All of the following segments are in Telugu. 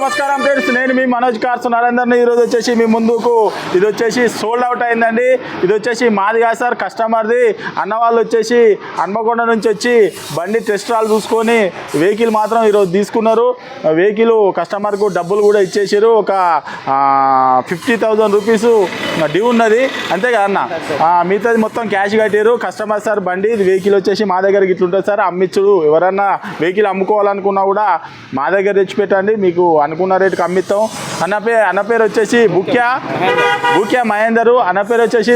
నమస్కారం ఫ్రెండ్స్, నేను మీ మనోజ్ కార్స్ నరేందర్ని. ఈరోజు వచ్చేసి మీ ముందుకు ఇది వచ్చేసి సోల్డ్ అవుట్ అయిందండి. ఇది వచ్చేసి మాది కాదు సార్, కస్టమర్ది. అన్న వాళ్ళు వచ్చేసి హన్మకొండ నుంచి వచ్చి బండి టెస్ట్ రాల్ చూసుకొని వెహికల్ మాత్రం ఈరోజు తీసుకున్నారు. వెహికల్ కస్టమర్కు డబ్బులు కూడా ఇచ్చేసారు. ఒక 50,000 రూపీస్ డ్యూ ఉన్నది, అంతే కదా అన్న. మిగతాది మొత్తం క్యాష్ కట్టారు. కస్టమర్ సార్ బండి ఇది వెహికల్ వచ్చేసి మా దగ్గర ఇట్లుంటుంది సార్. అమ్మించుడు ఎవరన్నా వెహికల్ అమ్ముకోవాలనుకున్నా కూడా మా దగ్గర తెచ్చిపెట్టండి, మీకు అనుకున్న రేటుకి అమ్మిస్తాం. అన్న పేరు వచ్చేసి బుక్యా మహేందరు. అన్న పేరు వచ్చేసి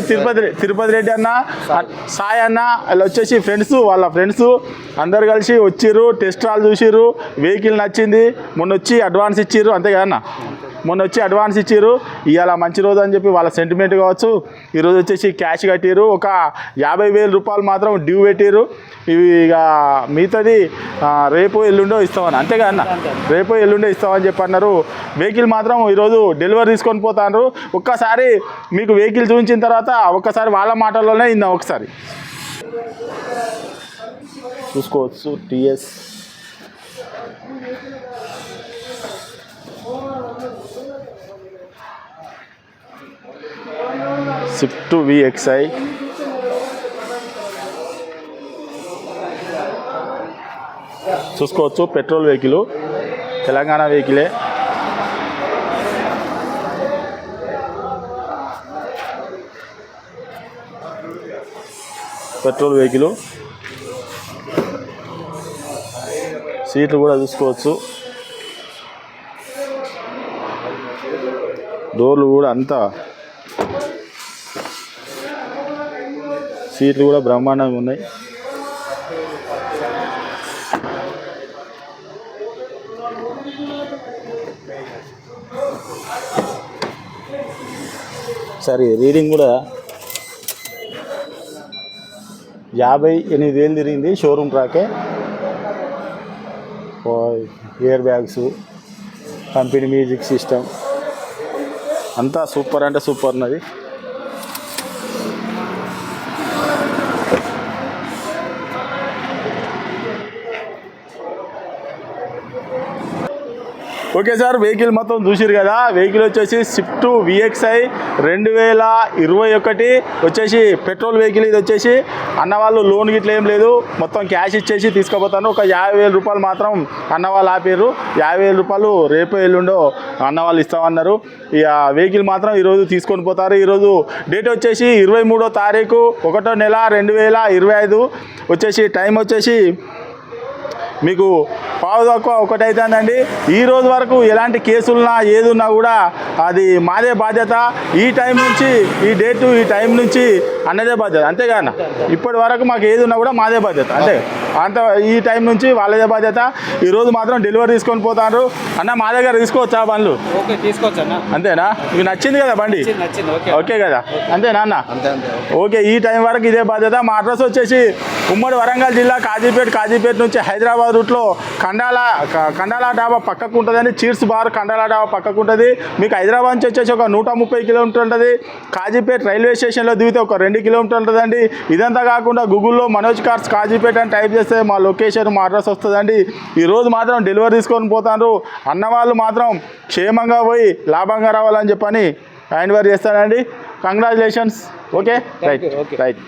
తిరుపతి రెడ్డి అన్న, సాయి అన్న. వాళ్ళు వచ్చేసి వాళ్ళ ఫ్రెండ్స్ అందరు కలిసి వచ్చిర్రు, టెస్ట్ రాల్ చూసిర్రు, వెహికల్ నచ్చింది. మొన్న వచ్చి అడ్వాన్స్ ఇచ్చిర్రు, అంతే కదా అన్న. మొన్న వచ్చి అడ్వాన్స్ ఇచ్చిర్రు. ఇవాళ మంచి రోజు అని చెప్పి వాళ్ళ సెంటిమెంట్ కావచ్చు. ఈరోజు వచ్చేసి క్యాష్ కట్టిర్రు. ఒక 50,000 రూపాయలు మాత్రం డ్యూ పెట్టిర్రు. ఇవి ఇక మిగతాది రేపు ఎల్లుండో ఇస్తామని, అంతే కదా అన్న. రేపు ఎల్లుండో ఇస్తామని చెప్పి అన్నారు. వెహికల్ మాత్రం ఈరోజు డెలివరీ తీసుకొని పోతారు. ఒక్కసారి మీకు వెహికల్ చూపించిన తర్వాత ఒక్కసారి వాళ్ళ మాటల్లోనే ఇందాం. ఒకసారి చూసుకోవచ్చు. టీఎస్ స్విఫ్ట్ VXI చూసుకోవచ్చు. పెట్రోల్ వెహికల్, తెలంగాణ వెహికలే. పెట్రోల్ వెహికల్, సీట్లు కూడా చూసుకోవచ్చు. డోర్లు కూడా అంతా, సీట్లు కూడా బ్రహ్మాండంగా ఉన్నాయి. సరే, రీడింగ్ కూడా 58,000 తిరిగింది. షోరూమ్ ట్రాకే. Air bags, company music system అంతా సూపర్ అంటే సూపర్ ఉన్నది. ఓకే సార్, వెహికల్ మొత్తం చూసిరు కదా. వెహికల్ వచ్చేసి స్విఫ్ట్ VXI 2021 వచ్చేసి పెట్రోల్ వెహికల్. ఇది వచ్చేసి అన్న వాళ్ళు లోన్ గిట్ల ఏం లేదు, మొత్తం క్యాష్ ఇచ్చేసి తీసుకుపోతాను. ఒక 50,000 రూపాయలు మాత్రం అన్న వాళ్ళు ఆపారు. 50,000 రూపాయలు రేపు ఎల్లుండో అన్న వాళ్ళు ఇస్తామన్నారు. ఇక వెహికల్ మాత్రం ఈరోజు తీసుకొని పోతారు. ఈరోజు డేట్ వచ్చేసి 23వ తారీఖు 1వ నెల 2025 వచ్చేసి టైం వచ్చేసి మీకు 1:15 అవుతుందండి. ఈ రోజు వరకు ఎలాంటి కేసులున్నా ఏదున్నా కూడా అది మాదే బాధ్యత. ఈ టైం నుంచి ఈ డేటు ఈ టైం నుంచి అన్నదే బాధ్యత, అంతేగాన ఇప్పటి వరకు మాకు ఏది ఉన్నా కూడా మాదే బాధ్యత, అంతే. అంత ఈ టైం నుంచి వాళ్ళదే బాధ్యత. ఈరోజు మాత్రం డెలివరీ తీసుకొని పోతారు. అన్న మా దగ్గర తీసుకోవచ్చా బండ్లు? తీసుకోవచ్చు అన్న. అంతేనా? మీకు నచ్చింది కదా బండి? ఓకే కదా, అంతేనా అన్న? ఓకే, ఈ టైం వరకు ఇదే బాధ్యత. మా అడ్రస్ వచ్చేసి ఉమ్మడి వరంగల్ జిల్లా కాజీపేట నుంచి హైదరాబాద్ రూట్లో కండాల డాబా పక్కకు ఉంటుందండి. చీర్స్ బార్ కండాల డాబా పక్కకు ఉంటుంది. మీకు హైదరాబాద్ నుంచి వచ్చేసి ఒక 130 కిలోమీటర్ ఉంటుంది. కాజీపేట రైల్వే స్టేషన్లో దిగితే ఒక 2 కిలోమీటర్లు ఉంటుందండి. ఇదంతా కాకుండా గూగుల్లో మనోజ్ కార్స్ కాజీపేట అని టైప్ చేస్తే మా లొకేషన్, మా అడ్రస్ వస్తుందండి. ఈరోజు మాత్రం డెలివరీ తీసుకొని పోతారు. అన్న వాళ్ళు మాత్రం క్షేమంగా పోయి లాభంగా రావాలని చెప్పని హ్యాండ్ ఓవర్ చేస్తానండి. కంగ్రాచులేషన్స్. Okay, right.